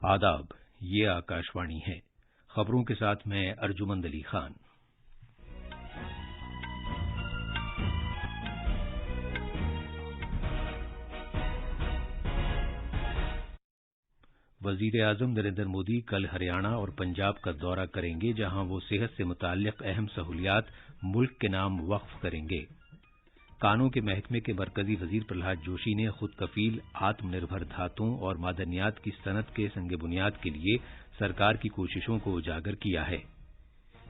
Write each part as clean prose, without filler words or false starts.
आदाब, ये आकाशवाणी है। खबरों के साथ मैं अर्जुमंद अली खान। वजीर आजम नरेंद्र मोदी कल हरियाणा और पंजाब का दौरा करेंगे, जहां वो सेहत से मुताल्लिक अहम सहूलियात मुल्क के नाम वक्फ करेंगे। कानों के महकमे के मरकजी वजीर प्रहलाद जोशी ने खुद कफील आत्मनिर्भर धातुओं और मादनियात की सनत के संग बुनियाद के लिए सरकार की कोशिशों को उजागर किया है।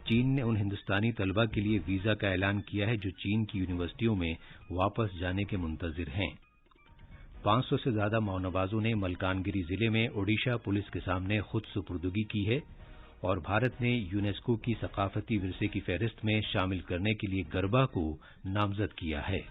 चीन ने उन हिंदुस्तानी तलबा के लिए वीजा का ऐलान किया है जो चीन की यूनिवर्सिटियों में वापस जाने के मुंतजिर हैं। 500 से ज्यादा माओनवाजों ने मलकानगिरी जिले में ओडिशा पुलिस के सामने खुद सुपुर्दगी की है और भारत ने यूनेस्को की सकाफती विरसे की फहरिस्त में शामिल करने के लिए गरबा को नामजद किया है।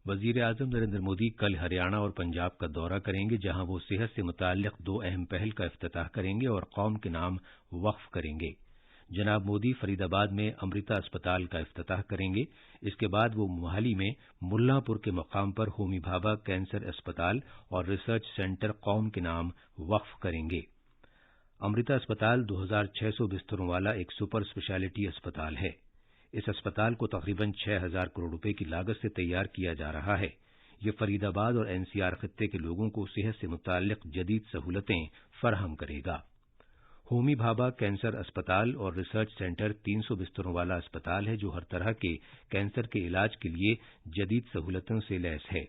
वजीर आजम नरेंद्र मोदी कल हरियाणा और पंजाब का दौरा करेंगे, जहां वो सेहत से मुताल्लिक 2 अहम पहल का इफ्तिताह करेंगे और कौम के नाम वक्फ करेंगे। जनाब मोदी फरीदाबाद में अमृता अस्पताल का इफ्तिताह करेंगे। इसके बाद वो मोहाली में मुल्लांपुर के मकाम पर होमी भाभा कैंसर अस्पताल और रिसर्च सेंटर कौम के नाम वक्फ करेंगे। अमृता अस्पताल 2600 बिस्तरों वाला एक सुपर स्पेशलिटी अस्पताल है। इस अस्पताल को तकरीबन 6000 करोड़ रुपए की लागत से तैयार किया जा रहा है। ये फरीदाबाद और एनसीआर खित्ते के लोगों को सेहत से मुताल्लिक जदीद सहूलतें फराहम करेगा। होमी भाभा कैंसर अस्पताल और रिसर्च सेंटर 300 बिस्तरों वाला अस्पताल है जो हर तरह के कैंसर के इलाज के लिए जदीद सहूलतों से लैस है।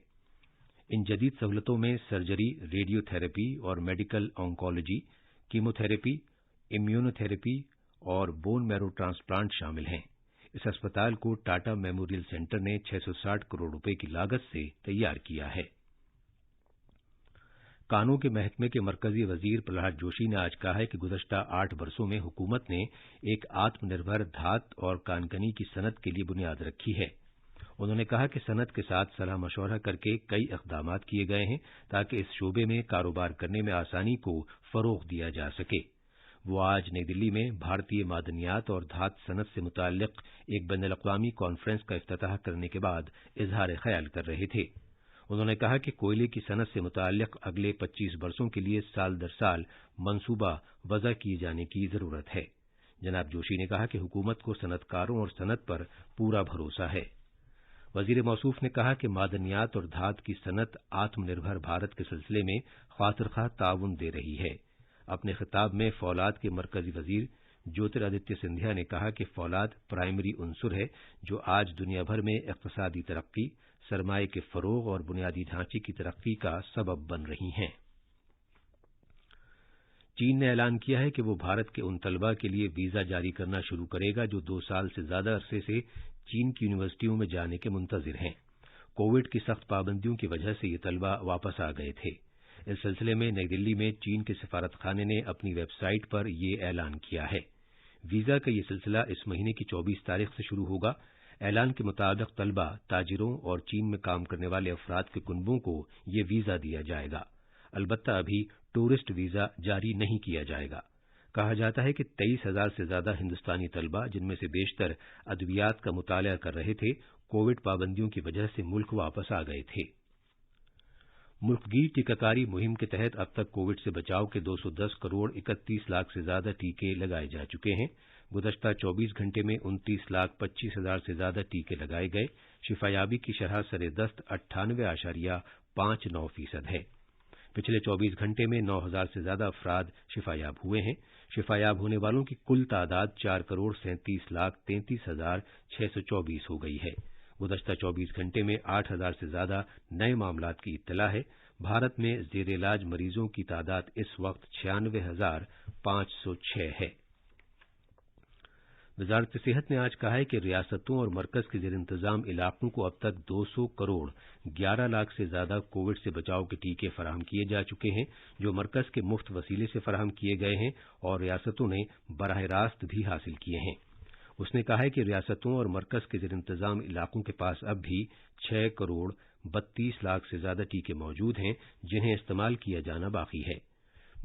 इन जदीद सहूलतों में सर्जरी, रेडियोथेरेपी और मेडिकल ऑन्कोलॉजी, कीमोथेरेपी, इम्यूनोथेरेपी और बोन मैरो ट्रांसप्लांट शामिल हैं। इस अस्पताल को टाटा मेमोरियल सेंटर ने 660 करोड़ रुपए की लागत से तैयार किया है। कानून के महकमे के मरकजी वजीर प्रहलाद जोशी ने आज कहा है कि गुज़श्ता 8 बरसों में हुकूमत ने एक आत्मनिर्भर धात और कानकनी की सनत के लिए बुनियाद रखी है। उन्होंने कहा कि सनत के साथ सलाह मशवरा करके कई इक़दामात किए गए हैं ताकि इस शोबे में कारोबार करने में आसानी को फरोग़ दिया जा सके। वो आज नई दिल्ली में भारतीय मादनियात और धात सनत से मुताल्लिक एक बैनुल-अक़वामी कॉन्फ्रेंस का इफ्तिताह करने के बाद इज़हार ख्याल कर रहे थे। उन्होंने कहा कि कोयले की सनत से मुताल्लिक अगले 25 बरसों के लिए साल दर साल मंसूबा वज़ा किए जाने की जरूरत है। जनाब जोशी ने कहा कि हुकूमत को सनतकारों और सनत पर पूरा भरोसा है। वजीर मौसूफ ने कहा कि मादनियात और धात की सनत आत्मनिर्भर भारत के सिलसिले में खातिरख्वाह ताउन दे रही है। अपने खिताब में फौलाद के मरकजी वजीर ज्योतिरादित्य सिंधिया ने कहा कि फौलाद प्राइमरी उनसुर है जो आज दुनिया भर में इक़्तिसादी तरक्की, सरमाए के फरोग और बुनियादी ढांचे की तरक्की का सबब बन रही हैं। चीन ने ऐलान किया है कि वो भारत के उन तलबा के लिए वीजा जारी करना शुरू करेगा जो 2 साल से ज्यादा अरसे से चीन की यूनिवर्सिटियों में जाने के मुंतजिर हैं। कोविड की सख्त पाबंदियों की वजह से ये तलबा वापस आ गए थे। इस सिलसिले में नई दिल्ली में चीन के सिफारतखाने ने अपनी वेबसाइट पर यह ऐलान किया है। वीजा का ये सिलसिला इस महीने की 24 तारीख से शुरू होगा। ऐलान के मुताबिक तलबा, ताजिरों और चीन में काम करने वाले अफराद के कुनबों को ये वीजा दिया जाएगा। अलबत्ता अभी टूरिस्ट वीजा जारी नहीं किया जाएगा। कहा जाता है कि 23,000 से ज्यादा हिंदुस्तानी तलबा, जिनमें से बेशतर अदवियात का मुताला कर रहे थे, कोविड पाबंदियों की वजह से मुल्क वापस आ गए थे। मुल्कगीर टीकाकारी मुहिम के तहत अब तक कोविड से बचाव के 210 करोड़ 31 लाख से ज्यादा टीके लगाए जा चुके हैं। गुज़श्ता 24 घंटे में 29,25,000 से ज्यादा टीके लगाए गए। शिफायाबी की शरह सरे-दस्त 98.59% है। पिछले 24 घंटे में 9,000 से ज्यादा अफराद शिफायाब हुए हैं। शिफायाब होने वालों की कुल तादाद 4,37,33,624 हो गई है। गुज़श्ता 24 घंटे में 8,000 से ज्यादा नए मामलात की इत्तला है। भारत में ज़ेर इलाज मरीजों की तादाद इस वक्त 96,506 है। वज़ारत सेहत ने आज कहा है कि रियासतों और मरकज के ज़ेर इंतजाम इलाकों को अब तक 200 करोड़ 11 लाख से ज्यादा कोविड से बचाव के टीके फराहम किए जा चुके हैं, जो मरकज के मुफ्त वसीले से फराहम किए गए हैं और रियासतों ने बराह रास्त भी हासिल किए हैं। उसने कहा है कि रियासतों और मरकज के ज़ेर इंतजाम इलाकों के पास अब भी 6 करोड़ 32 लाख से ज्यादा टीके मौजूद हैं, जिन्हें इस्तेमाल किया जाना बाकी है।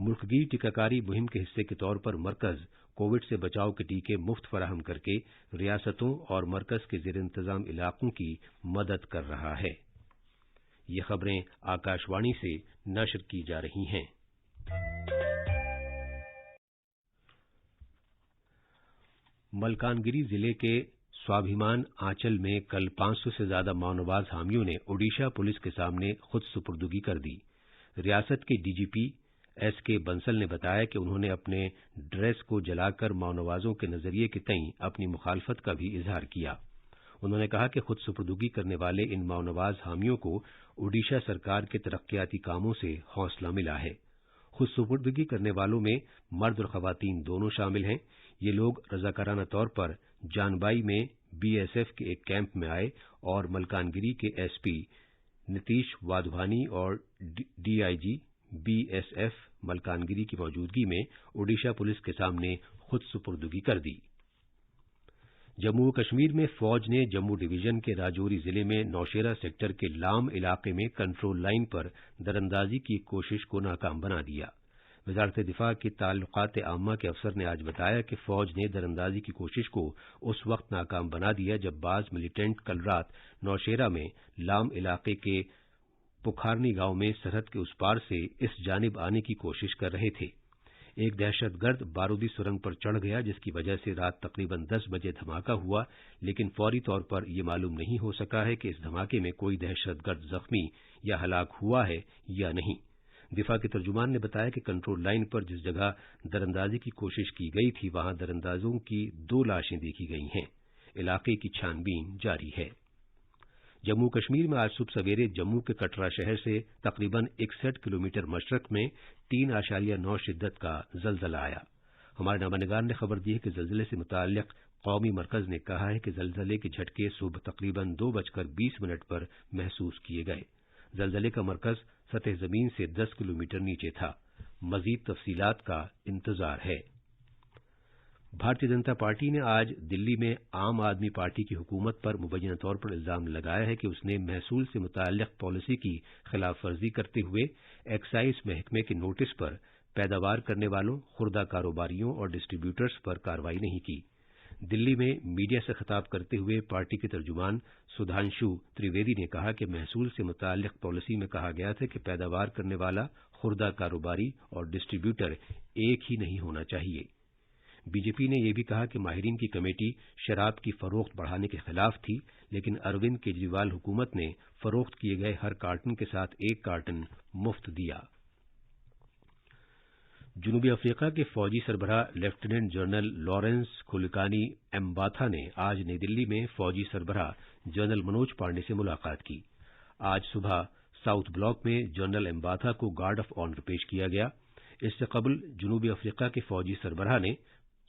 मुल्कगीर टीकाकारी मुहिम के हिस्से के तौर पर मरकज कोविड से बचाव के टीके मुफ्त फराहम करके रियासतों और मरकज के ज़ेर इंतजाम इलाकों की मदद कर रहा है। یہ خبریں آکاشوانی سے نشر کی جا رہی ہیں۔ ملکانگیری ضلع کے سوابھیمان آنچل میں کل 500 سے زیادہ ماونواز حامیوں نے اوڈیشہ پولیس کے سامنے خود سپردگی کر دی۔ ریاست کے ڈی جی پی ایس کے بنسل نے بتایا کہ انہوں نے اپنے ڈریس کو جلا کر ماونوازوں کے نظریے کے تئیں اپنی مخالفت کا بھی اظہار کیا۔ انہوں نے کہا کہ خود سپردگی کرنے والے ان ماونواز حامیوں کو اوڈیشہ سرکار کے ترقیاتی کاموں سے حوصلہ ملا ہے۔ خود سپردگی کرنے والوں میں مرد اور خواتین دونوں شامل ہیں۔ یہ لوگ رضاکارانہ طور پر جانبائی میں بی ایس ایف کے ایک کیمپ میں آئے اور ملکانگیری کے ایس پی نتیش وادھوانی اور D I G B S F Malkangiri کی موجودگی میں اوڈیشہ پولیس کے سامنے خود سپردگی کر دی۔ جموں و کشمیر میں فوج نے جموں ڈویژن کے راجوری ضلع میں نوشیرہ سیکٹر کے لام علاقے میں کنٹرول لائن پر دراندازی کی کوشش کو ناکام بنا دیا۔ وزارت دفاع کے تعلقات عامہ کے افسر نے آج بتایا کہ فوج نے دراندازی کی کوشش کو اس وقت ناکام بنا دیا جب بعض ملیٹنٹ کل رات نوشیرہ میں لام علاقے کے پکھارنی گاؤں میں سرحد کے اس پار سے اس جانب آنے کی کوشش کر رہے تھے۔ ایک دہشت گرد بارودی سرنگ پر چڑھ گیا جس کی وجہ سے رات تقریباً 10 بجے دھماکہ ہوا، لیکن فوری طور پر یہ معلوم نہیں ہو سکا ہے کہ اس دھماکے میں کوئی دہشت گرد زخمی یا ہلاک ہوا ہے یا نہیں۔ دفاع کے ترجمان نے بتایا کہ کنٹرول لائن پر جس جگہ دراندازی کی کوشش کی گئی تھی وہاں دراندازوں کی 2 لاشیں دیکھی گئی ہیں۔ علاقے کی چھان بین جاری ہے۔ جموں کشمیر میں آج صبح سویرے جموں کے کٹرا شہر سے تقریباً 61 کلومیٹر مشرق میں 3.9 شدت کا زلزلہ آیا۔ ہمارے نامہ نگار نے خبر دی ہے کہ زلزلے سے متعلق قومی مرکز نے کہا ہے کہ زلزلے کے جھٹکے صبح تقریباً 2:20 پر محسوس کیے گئے۔ زلزلے کا مرکز سطح زمین سے 10 کلومیٹر نیچے تھا۔ مزید تفصیلات کا انتظار ہے۔ بھارتیہ جنتا پارٹی نے آج دلی میں عام آدمی پارٹی کی حکومت پر مبینہ طور پر الزام لگایا ہے کہ اس نے محصول سے متعلق پالیسی کی خلاف ورزی کرتے ہوئے ایکسائز محکمے کے نوٹس پر پیداوار کرنے والوں، خوردہ کاروباریوں اور ڈسٹریبیوٹرز پر کارروائی نہیں کی۔ دلی میں میڈیا سے خطاب کرتے ہوئے پارٹی کے ترجمان سدھانشو تریویدی نے کہا کہ محصول سے متعلق پالیسی میں کہا گیا تھا کہ پیداوار کرنے والا، خوردہ کاروباری اور ڈسٹریبیوٹر ایک ہی نہیں ہونا چاہیے۔ بی جے پی نے یہ بھی کہا کہ ماہرین کی کمیٹی شراب کی فروخت بڑھانے کے خلاف تھی، لیکن اروند کیجریوال حکومت نے فروخت کیے گئے ہر کارٹن کے ساتھ 1 کارٹن مفت دیا۔ جنوبی افریقہ کے فوجی سربراہ لیفٹیننٹ جنرل لارنس کھولکانی ایمباتھا نے آج نئی دلی میں فوجی سربراہ جنرل منوج پانڈے سے ملاقات کی۔ آج صبح ساؤتھ بلاک میں جنرل ایمباتھا کو گارڈ آف آنر پیش کیا گیا۔ اس سے قبل جنوبی افریقہ کے فوجی سربراہ نے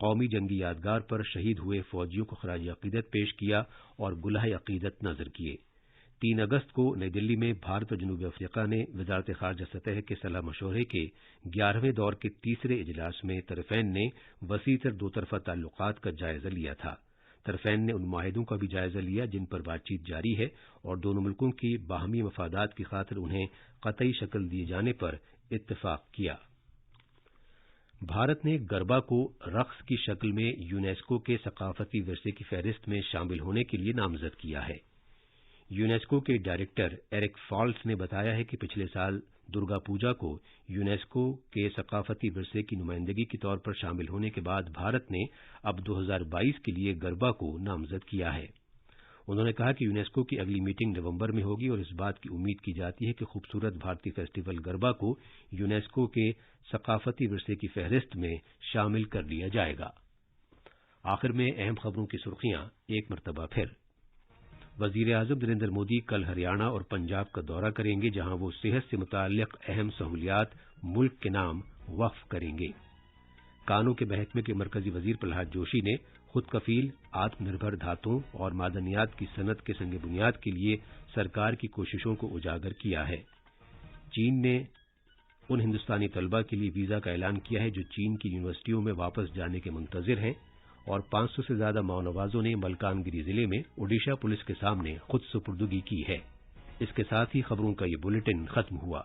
قومی جنگی یادگار پر شہید ہوئے فوجیوں کو خراج عقیدت پیش کیا اور گلہائے عقیدت نذر کیے۔ 3 اگست کو نئی دلی میں بھارت اور جنوبی افریقہ نے وزارت خارجہ سطح کے صلاح مشورے کے 11ویں دور کے تیسرے اجلاس میں طرفین نے وسیع تر 2 طرفہ تعلقات کا جائزہ لیا تھا۔ طرفین نے ان معاہدوں کا بھی جائزہ لیا جن پر بات چیت جاری ہے اور دونوں ملکوں کی باہمی مفادات کی خاطر انہیں قطعی شکل دیے جانے پر اتفاق کیا۔ بھارت نے گربا کو رقص کی شکل میں یونیسکو کے ثقافتی ورثے کی فہرست میں شامل ہونے کے لیے نامزد کیا ہے۔ یونیسکو کے ڈائریکٹر ایرک فالس نے بتایا ہے کہ پچھلے سال درگا پوجا کو یونیسکو کے ثقافتی ورثے کی نمائندگی کے طور پر شامل ہونے کے بعد بھارت نے اب 2022 کے لیے گربا کو نامزد کیا ہے۔ انہوں نے کہا کہ یونیسکو کی اگلی میٹنگ نومبر میں ہوگی اور اس بات کی امید کی جاتی ہے کہ خوبصورت بھارتی فیسٹیول گربا کو یونیسکو کے ثقافتی ورثے کی فہرست میں شامل کر لیا جائے گا۔ آخر میں اہم خبروں کی سرخیاں ایک مرتبہ پھر۔ وزیر اعظم نریندر مودی کل ہریانہ اور پنجاب کا دورہ کریں گے جہاں وہ صحت سے متعلق اہم سہولیات ملک کے نام وقف کریں گے۔ کانوں کے محکمے کے مرکزی وزیر پرہلاد جوشی نے خود کفیل آتم نربھر دھاتوں اور معدنیات کی صنعت کے سنگ بنیاد کے لیے سرکار کی کوششوں کو اجاگر کیا ہے۔ چین نے ان ہندوستانی طلبہ کے لیے ویزا کا اعلان کیا ہے جو چین کی یونیورسٹیوں میں واپس جانے کے منتظر ہیں، اور 500 سے زیادہ ماونوازوں نے ملکانگیری ضلع میں اوڈیشہ پولیس کے سامنے خود سپردگی کی ہے۔ اس کے ساتھ ہی خبروں کا یہ بلیٹن ختم ہوا۔